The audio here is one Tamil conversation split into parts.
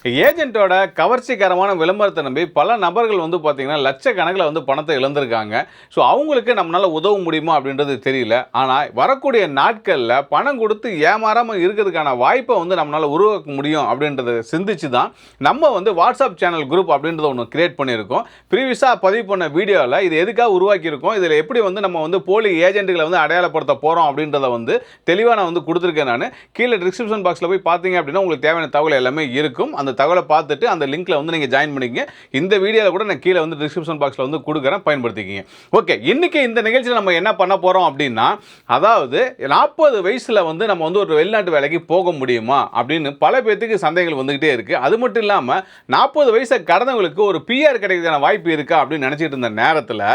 ஏஜென்ட்டோட கவர்ச்சிகரமான விளம்பரத்தை நம்பி பல நபர்கள் வந்து பார்த்தீங்கன்னா லட்சக்கணக்கில் வந்து பணத்தை இழந்திருக்காங்க. ஸோ அவங்களுக்கு நம்மளால உதவ முடியுமா அப்படின்றது தெரியல. ஆனால் வரக்கூடிய நாட்களில் பணம் கொடுத்து ஏமாறாமல் இருக்கிறதுக்கான வாய்ப்பை வந்து நம்மளால உருவாக்க முடியும் அப்படின்றத சிந்திச்சு தான் நம்ம வந்து வாட்ஸ்அப் சேனல் குரூப் அப்படின்றத ஒன்று கிரியேட் பண்ணியிருக்கோம். ப்ரீவியஸாக பதிவு பண்ண வீடியோவில் இது எதுக்காக உருவாக்கியிருக்கோம், இதில் எப்படி வந்து நம்ம வந்து போலி ஏஜென்ட்டுகளை வந்து அடையாளப்படுத்த போகிறோம் அப்படின்றத வந்து தெளிவாக நான் வந்து கொடுத்துருக்கேன். நான் கீழே டிஸ்கிரிப்ஷன் பாக்ஸில் போய் பார்த்தீங்க அப்படின்னா உங்களுக்கு தேவையான தகவல் எல்லாமே இருக்கும். அந்த தகவலை பார்த்துட்டு அந்த லிங்க்ல வந்து நீங்க ஜாயின் பண்ணிக்கங்க. இந்த வீடியோல கூட நான் கீழே வந்து டிஸ்கிரிப்ஷன் பாக்ஸ்ல வந்து கொடுக்குறேன், பயன்படுத்திக்கங்க. ஓகே, இன்னைக்கு இந்த நிகழ்ச்சியில் நம்ம என்ன பண்ண போறோம் அப்படின்னா, அதாவது 40 வயசுல வந்து நம்ம வந்து ஒரு வெளிநாட்டு வேலைக்கு போக முடியுமா அப்படின்னு பல பேருக்கு சந்தேகங்கள் வந்துகிட்டே இருக்கு. அது மட்டும் இல்லாம 40 வயசை கடந்தவங்களுக்கு ஒரு பிஆர் கிடைக்கிறதுக்கான வாய்ப்பு இருக்கா அப்படின்னு நினைச்சிட்டு இருந்த நேரத்தில்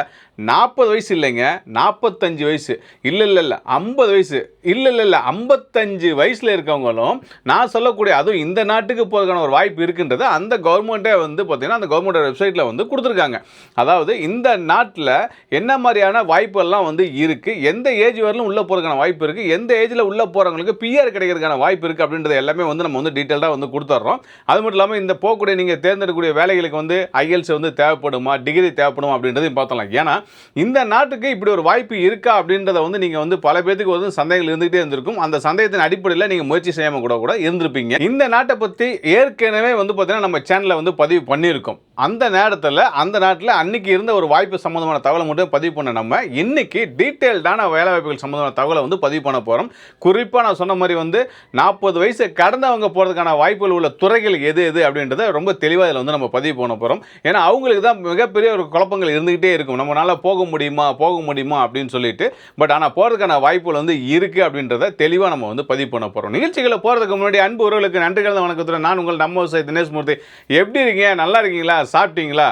40 வயசு இல்லைங்க, 45 வயசு இல்ல 50 வயசு இல்ல 55 வயசுல இருக்கவங்களும் நான் சொல்லக்கூடிய, அதுவும் இந்த நாட்டுக்கு போறதுக்கான ஒரு வாய்ப்பு இருக்குன்றது அந்த கவர்மெண்ட்டே வந்து பார்த்தீங்கன்னா அந்த கவர்மெண்ட் வெப்சைட்டில் வந்து கொடுத்துருக்காங்க. அதாவது இந்த நாட்டில் என்ன மாதிரியான வாய்ப்புகள்லாம் வந்து இருக்கு, எந்த ஏஜ் வரலும் உள்ள போறதுக்கான வாய்ப்பு இருக்கு, எந்த ஏஜில் உள்ள போறவங்களுக்கு பிஆர் கிடைக்கிறதுக்கான வாய்ப்பு இருக்கு அப்படின்றது எல்லாமே வந்து நம்ம வந்து டீட்டெயிலாக வந்து கொடுத்துட்றோம். அது மட்டும் இல்லாமல் இந்த போகக்கூடிய நீங்கள் தேர்ந்தெடுக்கக்கூடிய வேலைகளுக்கு வந்து ஐஎல்ஸ் வந்து தேவைப்படுமா, டிகிரி தேவைப்படுமா அப்படின்றதையும் பார்த்தலாம். ஏன்னா இந்த நாட்டுக்கு இப்படி ஒரு வாய்ப்பு இருக்கா அப்படின்றத வந்து நீங்கள் வந்து பல பேருக்கு வந்து சந்தேகங்கள் இருந்துகிட்டே இருந்திருக்கும். அந்த சந்தேகத்தின் அடிப்படையில் நீங்கள் முயற்சி செய்யாமல் கூட இருந்திருப்பீங்க. இந்த நாட்டை பற்றி ஏற்கனவே வந்து பார்த்தீங்கன்னா நம்ம சேனலில் வந்து பதிவு பண்ணியிருக்கோம். அந்த நேரத்தில் அந்த நாட்டில் அன்னைக்கு இருந்த ஒரு வாய்ப்பு சம்பந்தமான தகவலை மட்டும் பதிவு பண்ண நம்ம இன்னைக்கு டீட்டெயில்டான வேலை வாய்ப்புகள் சம்பந்தமான தகவலை வந்து பதிவு பண்ண போகிறோம். குறிப்பாக நான் சொன்ன மாதிரி வந்து 40 வயசு கடந்தவங்க போகிறதுக்கான வாய்ப்புகள் உள்ள துறைகள் எது எது அப்படின்றத ரொம்ப தெளிவாக இதில் வந்து நம்ம பதிவு பண்ண போகிறோம். ஏன்னா அவங்களுக்கு தான் மிகப்பெரிய ஒரு குழப்பங்கள் இருந்துகிட்டே இருக்கும். நம்மளால போக முடியுமா அப்படின்னு சொல்லிட்டு. பட் ஆனால் போகிறதுக்கான வாய்ப்புகள் வந்து இருக்குது அப்படின்றத தெளிவாக நம்ம வந்து பதிவு பண்ண போகிறோம். நிகழ்ச்சிகளை போகிறதுக்கு முன்னாடி அன்பு உறவுகளுக்கு நன்றி கலந்த வணக்கத்துடன் நான் உங்கள் நம்ம தினேஷ் மூர்த்தி. எப்படி இருக்கீங்க? நல்லா இருக்கீங்களா? சாப்பிட்டீங்களா?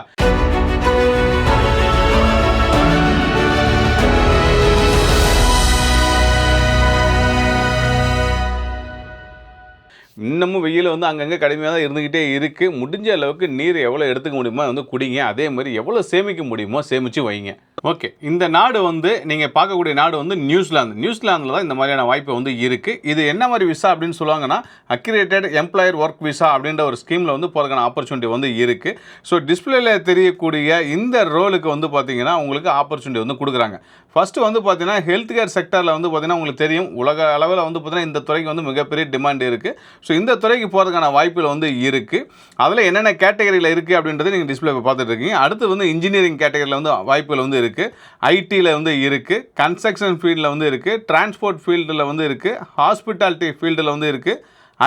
இன்னமும் வெயில் வந்து அங்கங்கே கடுமையாக தான் இருந்துக்கிட்டே இருக்குது. முடிஞ்ச அளவுக்கு நீர் எவ்வளோ எடுத்துக்க முடியுமோ வந்து குடிங்க. அதே மாதிரி எவ்வளோ சேமிக்க முடியுமோ சேமித்து வைங்க. ஓகே, இந்த நாடு வந்து நீங்கள் பார்க்கக்கூடிய நாடு வந்து நியூசிலாந்தில் தான் இந்த மாதிரியான வாய்ப்பு வந்து இருக்குது. இது என்ன மாதிரி விசா அப்படின்னு சொல்லுவாங்கன்னா, அக்ரிடேட்டட் எம்ப்ளாயர் ஒர்க் விசா அப்படின்ற ஒரு ஸ்கீமில் வந்து போகிறதுக்கான ஆப்பர்ச்சுனிட்டி வந்து இருக்குது. ஸோ டிஸ்பிளேல தெரியக்கூடிய இந்த ரோலுக்கு வந்து பார்த்தீங்கன்னா உங்களுக்கு ஆப்பர்ச்சுனிட்டி வந்து கொடுக்குறாங்க. ஃபஸ்ட்டு வந்து பார்த்தீங்கன்னா ஹெல்த் கேர் செக்டரில் வந்து பார்த்தீங்கன்னா உங்களுக்கு தெரியும், உலக அளவில் வந்து பார்த்தீங்கன்னா இந்த துறைக்கு வந்து மிகப்பெரிய டிமாண்ட் இருக்குது. ஸோ இந்த துறைக்கு போகிறதுக்கான வாய்ப்புகள் வந்து இருக்குது. அதில் என்னென்ன கேட்டகரியில் இருக்குது அப்படின்றத நீங்கள் டிஸ்பிளே பார்த்துட்டு இருக்கீங்க. அடுத்து வந்து இன்ஜினியரிங் கேட்டகரியில் வந்து வாய்ப்புகள் வந்து இருக்குது, ஐடியில் வந்து இருக்குது, கன்ஸ்ட்ரக்ஷன் ஃபீல்டில் வந்து இருக்குது, டிரான்ஸ்போர்ட் ஃபீல்டில் வந்து இருக்குது, ஹாஸ்பிட்டாலிட்டி ஃபீல்டில் வந்து இருக்குது,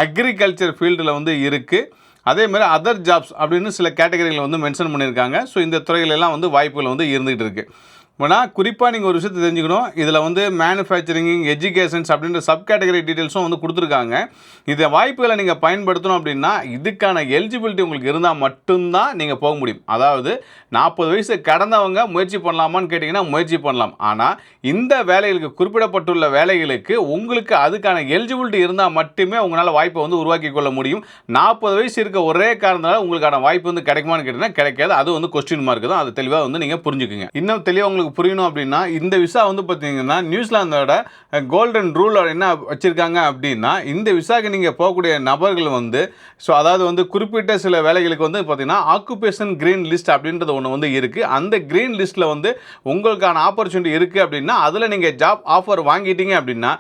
அக்ரிகல்ச்சர் ஃபீல்டில் வந்து இருக்குது. அதே மாதிரி அதர் ஜாப்ஸ் அப்படின்னு சில கேட்டகரியில் வந்து மென்ஷன் பண்ணியிருக்காங்க. ஸோ இந்த துறைகளெல்லாம் வந்து வாய்ப்புகள் வந்து இருந்துகிட்டு இருக்குது. ஆனால் குறிப்பாக நீங்கள் ஒரு விஷயத்தை தெரிஞ்சுக்கணும், இதில் வந்து மேனுஃபேக்சரிங், எஜுகேஷன்ஸ் அப்படின்ற சப் கேட்டகரி டீட்டெயில்ஸும் வந்து கொடுத்துருக்காங்க. இந்த வாய்ப்புகளை நீங்கள் பயன்படுத்தணும் அப்படின்னா இதுக்கான எலிஜிபிலிட்டி உங்களுக்கு இருந்தால் மட்டும்தான் நீங்கள் போக முடியும். அதாவது 40 வயசு கடந்தவங்க முயற்சி பண்ணலாமான்னு கேட்டிங்கன்னா முயற்சி பண்ணலாம். ஆனால் இந்த வேலைகளுக்கு குறிப்பிடப்பட்டுள்ள வேலைகளுக்கு உங்களுக்கு அதுக்கான எலிஜிபிலிட்டி இருந்தால் மட்டுமே உங்களால் வாய்ப்பை வந்து உருவாக்கி கொள்ள முடியும். 40 வயசு இருக்க ஒரே காரணத்தால் உங்களுக்கான வாய்ப்பு வந்து கிடைக்குமான்னு கேட்டிங்கன்னா கிடைக்காது. அது வந்து கொஸ்டின் மார்க் தான். அது தெளிவாக வந்து நீங்கள் புரிஞ்சுக்குங்க. இன்னும் தெளிவாக உங்களுக்கு புரியணும் அப்படின்னா, இந்த விசா வந்து பார்த்தீங்கன்னா நியூசிலாந்தோட கோல்டன் ரூல் என்ன வச்சிருக்காங்க அப்படின்னா, இந்த விசாக்கு நீங்கள் போகக்கூடிய நபர்கள் வந்து அதாவது வந்து குறிப்பிட்ட சில வேலைகளுக்கு வந்து பார்த்தீங்கன்னா ஆக்குபேஷன் கிரீன் லிஸ்ட் அப்படின்றது ஒன்று வந்து இருக்குது. அந்த கிரீன் லிஸ்ட்டில் வந்து உங்களுக்கான ஆப்பர்ச்சுனிட்டி இருக்குது அப்படின்னா அதில் நீங்கள் ஜாப் ஆஃபர் வாங்கிட்டீங்க அப்படின்னா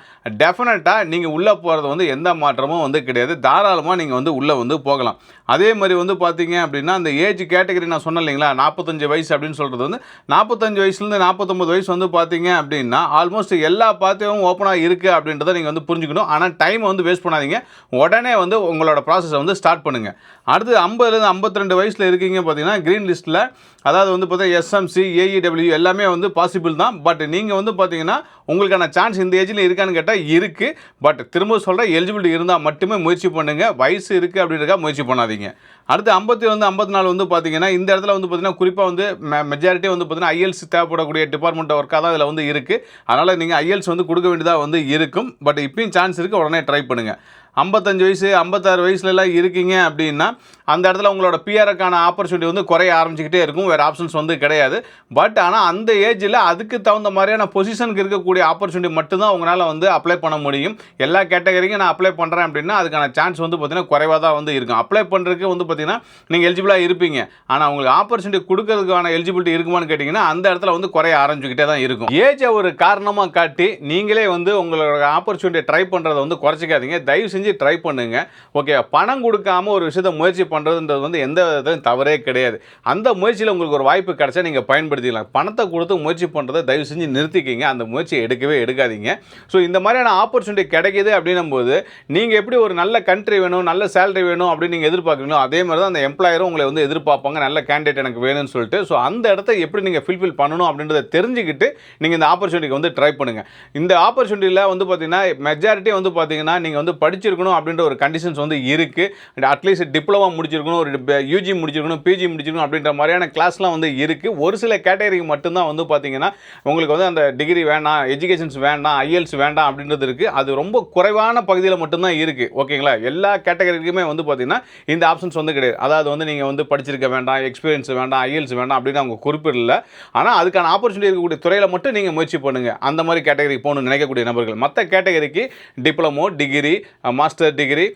டெஃபினட்டாக நீங்கள் உள்ளே போகிறது வந்து எந்த மாற்றமும் வந்து கிடையாது. தாராளமாக நீங்கள் வந்து உள்ளே வந்து போகலாம். அதே மாதிரி வந்து பார்த்தீங்க அப்படின்னா அந்த ஏஜ் கேட்டகரி நான் சொன்னேன் இல்லைங்களா, 45 வயசு அப்படின்னு சொல்கிறது வந்து 45 வயசுலேருந்து 49 வயசு வந்து பார்த்தீங்க அப்படின்னா ஆல்மோஸ்ட் எல்லா பாத்தியும் ஓப்பனாக இருக்குது அப்படின்றத நீங்கள் வந்து புரிஞ்சுக்கணும். ஆனால் டைம் வந்து வேஸ்ட் பண்ணாதீங்க, உடனே வந்து உங்களோட ப்ராசஸை வந்து ஸ்டார்ட் பண்ணுங்கள். அடுத்து 50லேருந்து 52 வயசில் இருக்கீங்க பார்த்தீங்கன்னா க்ரீன் லிஸ்ட்டில், அதாவது வந்து பார்த்தீங்கன்னா எஸ்எம்சி, ஏஇடபிள்யூ எல்லாமே வந்து பாசிபிள் தான். பட் நீங்கள் வந்து பார்த்தீங்கன்னா உங்களுக்கான சான்ஸ் இந்த ஏஜில் இருக்கான்னு கேட்டால் இருக்குது. பட் திரும்ப சொல்கிறேன், எலிஜிபிலிட்டி இருந்தால் மட்டுமே முயற்சி பண்ணுங்கள். வயசு இருக்குது அப்படின்றக்கா முயற்சி பண்ணாதீங்க. அடுத்து 54 வந்து பார்த்தீங்கன்னா இந்த இடத்துல வந்து பார்த்தீங்கன்னா குறிப்பாக வந்து மெஜாரிட்டி வந்து பார்த்தீங்கன்னா ஐஎல்ஸ் தேவைப்படக்கூடிய டிபார்ட்மெண்ட் ஒர்க்காக தான் இதில் வந்து இருக்குது. அதனால் நீங்கள் ஐஎல்ஸ் வந்து கொடுக்க வேண்டியதாக வந்து இருக்கும். பட் இப்பயும் சான்ஸ் இருக்குது, உடனே ட்ரை பண்ணுங்கள். 55 வயசு 56 வயசுலலாம் இருக்கீங்க அப்படின்னா அந்த இடத்துல உங்களோட பிஆருக்கான ஆப்பர்ச்சுனிட்டி வந்து குறைய ஆரம்பிச்சுக்கிட்டே இருக்கும். வேறு ஆப்ஷன்ஸ் வந்து கிடையாது. பட் ஆனால் அந்த ஏஜில் அதுக்கு தகுந்த மாதிரியான பொசிஷனுக்கு இருக்கக்கூடிய ஆப்பர்ச்சுனிட்டி மட்டும்தான் உங்களால் வந்து அப்ளை பண்ண முடியும். எல்லா கேட்டகரிக்கும் நான் அப்ளை பண்ணுறேன் அப்படின்னா அதுக்கான சான்ஸ் வந்து பார்த்தீங்கன்னா குறைவாக தான் வந்து இருக்கும். அப்ளை பண்ணுறதுக்கு வந்து பார்த்தீங்கன்னா நீங்கள் எலிஜிபிளாக இருப்பீங்க. ஆனால் உங்களுக்கு ஆப்பர்ச்சுனிட்டி கொடுக்கறதுக்கான எலிஜிபிலிட்டி இருக்குமான்னு கேட்டிங்கன்னா அந்த இடத்துல வந்து குறைய ஆரம்பிச்சுக்கிட்டே தான் இருக்கும். ஏஜை ஒரு காரணமாக காட்டி நீங்களே வந்து உங்களோட ஆப்பர்ச்சுனிட்டியை ட்ரை பண்ணுறதை வந்து குறைச்சிக்காதீங்க. தயவு செஞ்சு ட்ரை பண்ணுங்க. ஓகே, பணம் கொடுக்காம ஒரு விஷயத்தை முயற்சி பண்ணுறதுன்றது வந்து எந்த விதத்திலும் தவறே கிடையாது. அந்த முயற்சியில் உங்களுக்கு ஒரு வாய்ப்பு கிடைச்சா நீங்கள் பயன்படுத்திக்கலாம். பணத்தை கொடுத்து முயற்சி பண்ணுறதை தயவு செஞ்சு நிறுத்திக்கிங்க. அந்த முயற்சியை எடுக்கவே எடுக்காதீங்க. ஸோ இந்த மாதிரியான ஆப்பர்ச்சுனிட்டி கிடைக்கிது அப்படின்னும் போது நீங்கள் எப்படி ஒரு நல்ல கண்ட்ரி வேணும், நல்ல சேலரி வேணும் அப்படின்னு நீங்கள் எதிர்பார்க்குறீங்களோ அதே மாதிரி தான் அந்த எம்ப்ளாயரும் உங்களை வந்து எதிர்பார்ப்பாங்க. நல்ல கேண்டிடேட் எனக்கு வேணும்னு சொல்லிட்டு. ஸோ அந்த இடத்த எப்படி நீங்கள் ஃபில்ஃபில் பண்ணணும் அப்படின்றத தெரிஞ்சுக்கிட்டு நீங்கள் இந்த ஆப்பர்ச்சுனிட்டிக்கு வந்து ட்ரை பண்ணுங்கள். இந்த ஆப்பர்ச்சுனிட்டியில் வந்து பார்த்தீங்கன்னா மெஜாரிட்டி வந்து பார்த்தீங்கன்னா நீங்கள் வந்து படிச்சிருக்கணும் அப்படின்ற ஒரு கண்டிஷன்ஸ் வந்து இருக்குது. அட்லீஸ்ட் டிப்ளமா முடிச்சிருக்கணும், ஒரு யூஜி முடிச்சிருக்கணும், பிஜி முடிச்சிருக்கணும் அப்படின்ற மாதிரியான கிளாஸ்லாம் வந்து இருக்குது. ஒரு சில கேட்டகரிக்கு மட்டும்தான் வந்து பார்த்தீங்கன்னா உங்களுக்கு வந்து அந்த டிகிரி வேண்டாம், எஜுகேஷன்ஸ் வேண்டாம், ஐஎல்ஸ் வேண்டாம் அப்படின்றது இருக்குது. அது ரொம்ப குறைவான பகுதியில் மட்டும்தான் இருக்குது. ஓகேங்களா? எல்லா கேட்டகரிக்குமே வந்து பார்த்தீங்கன்னா இந்த ஆப்ஷன்ஸ் வந்து கிடையாது. அதாவது வந்து நீங்கள் வந்து படிச்சிருக்க வேண்டாம், எக்ஸ்பீரியன்ஸ் வேண்டாம், ஐஎல்ஸ் வேண்டாம் அப்படின்னு அவங்க குறிப்பிடல. ஆனால் அதுக்கான ஆப்பர்ச்சுனிட்டி இருக்கக்கூடிய துறையில் மட்டும் நீங்கள் முயற்சி பண்ணுங்கள். அந்த மாதிரி கேட்டகரிக்கு போகணும்னு நினைக்கக்கூடிய நபர்கள். மற்ற கேட்டகரிக்கு diploma, degree, master degree,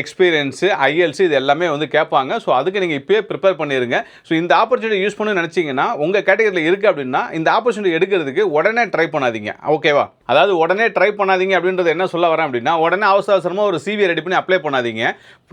experience, ஐஎல்ஸ் இது எல்லாமே வந்து கேட்பாங்க. ஸோ அதுக்கு நீங்கள் இப்போயே ப்ரிப்பேர் பண்ணிடுங்க. ஸோ இந்த ஆப்பர்ச்சுனிட்டி யூஸ் பண்ணணும்னு நினச்சிங்கன்னா உங்கள் கேட்டகரியில் இருக்குது அப்படின்னா இந்த ஆப்பர்ச்சுனிட்டி எடுக்கிறதுக்கு உடனே ட்ரை பண்ணாதீங்க. ஓகேவா? அதாவது உடனே ட்ரை பண்ணாதீங்க அப்படின்றது என்ன சொல்ல வரேன் அப்படின்னா உடனே அவசரமாக ஒரு சிவி ரெடி பண்ணி அப்ளை பண்ணாதீங்க.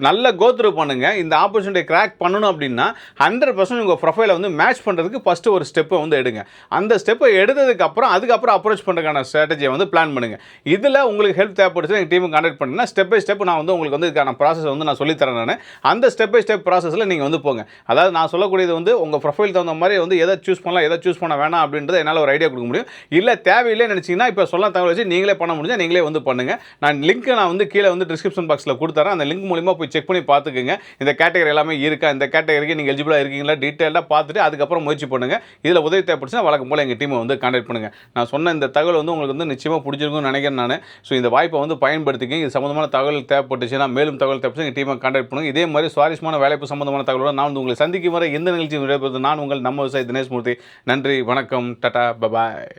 நல்ல கோத்ரூ பண்ணுங்கள். இந்த ஆப்பர்ச்சுனிட்டி கிராக் பண்ணணும் அப்படின்னா 100% உங்கள் ப்ரொஃபைலை வந்து மேட்ச் பண்ணுறதுக்கு ஃபஸ்ட்டு ஒரு ஸ்டெப்பை வந்து எடுங்க. அந்த ஸ்டெப்பை எடுத்ததுக்கப்புறம் அதுக்கப்புறம் அப்ரோச் பண்ணுறதுக்கான ஸ்ட்ராட்டஜியை வந்து பிளான் பண்ணுங்கள். இதில் உங்களுக்கு ஹெல்ப் தேவைப்படுச்சு எங்கள் டீமுக்கு கான்டாக்ட் பண்ணிங்கன்னா ஸ்டெப் பை ஸ்டெப் நான் வந்து உங்களுக்கு வந்து இதுக்கான ப்ராசஸ் வந்து நான் சொல்லித்தரேன். நான் அந்த ஸ்டெப் பை ஸ்டெப் ப்ராசஸில் நீங்கள் வந்து போங்க. அதாவது நான் சொல்லக்கூடியது வந்து உங்கள் ப்ரொஃபைல் தகுந்த மாதிரி வந்து எதை சூஸ் பண்ணலாம், எதை சூஸ் பண்ண வேணாம் அப்படின்றத என்னால் ஒரு ஐடியா கொடுக்க முடியும். இல்லை தேவையில்லை நினச்சிங்கன்னா இப்போ சொல்ல தகவல் வச்சு நீங்களே பண்ண முடிஞ்சால் நீங்களே வந்து பண்ணுங்கள். நான் வந்து கீழே வந்து டிஸ்கிரிப்ஷன் பாக்ஸில் கொடுத்துறேன். அந்த லிங்க் மூலிமா போய் செக் பண்ணி பார்த்துக்குங்க. இந்த கேட்டகரி எல்லாமே இருக்கா, இந்த கேட்டகரிக்கு நீங்கள் எலிஜிபிளாக இருக்கீங்களா டீட்டெயிலாக பார்த்துட்டு அதுக்கப்புறம் முயற்சி பண்ணுங்கள். இதில் உதவி தேவைப்படுச்சுன்னா வழக்கம் போல் எங்கள் டீமை வந்து கான்டாக்ட் பண்ணுங்கள். நான் சொன்ன இந்த தகவல் வந்து உங்களுக்கு வந்து நிச்சயமாக பிடிச்சிருக்கும்னு நினைக்கிறேன் நான். ஸோ இந்த வாய்ப்பை வந்து பயன்படுத்திக்கங்க. இது சம்பந்தமான தகவல் தேவைப்பட்டுச்சுன்னா மேலும் தகவல் தேவைப்பட்டு எங்கள் டீமை கான்டாக்ட் பண்ணுங்கள். இதே மாதிரி சுவாரஸ்யமான வேலைப்பு சம்பந்தமான தகவலோடு நான் வந்து உங்களை சந்திக்கும் வரை எந்த நிகழ்ச்சியும் விடைபெறுவது நான் உங்கள் நம்ம விவசாயி தினேஷ் மூர்த்தி. நன்றி, வணக்கம், டாடா, பபாய்.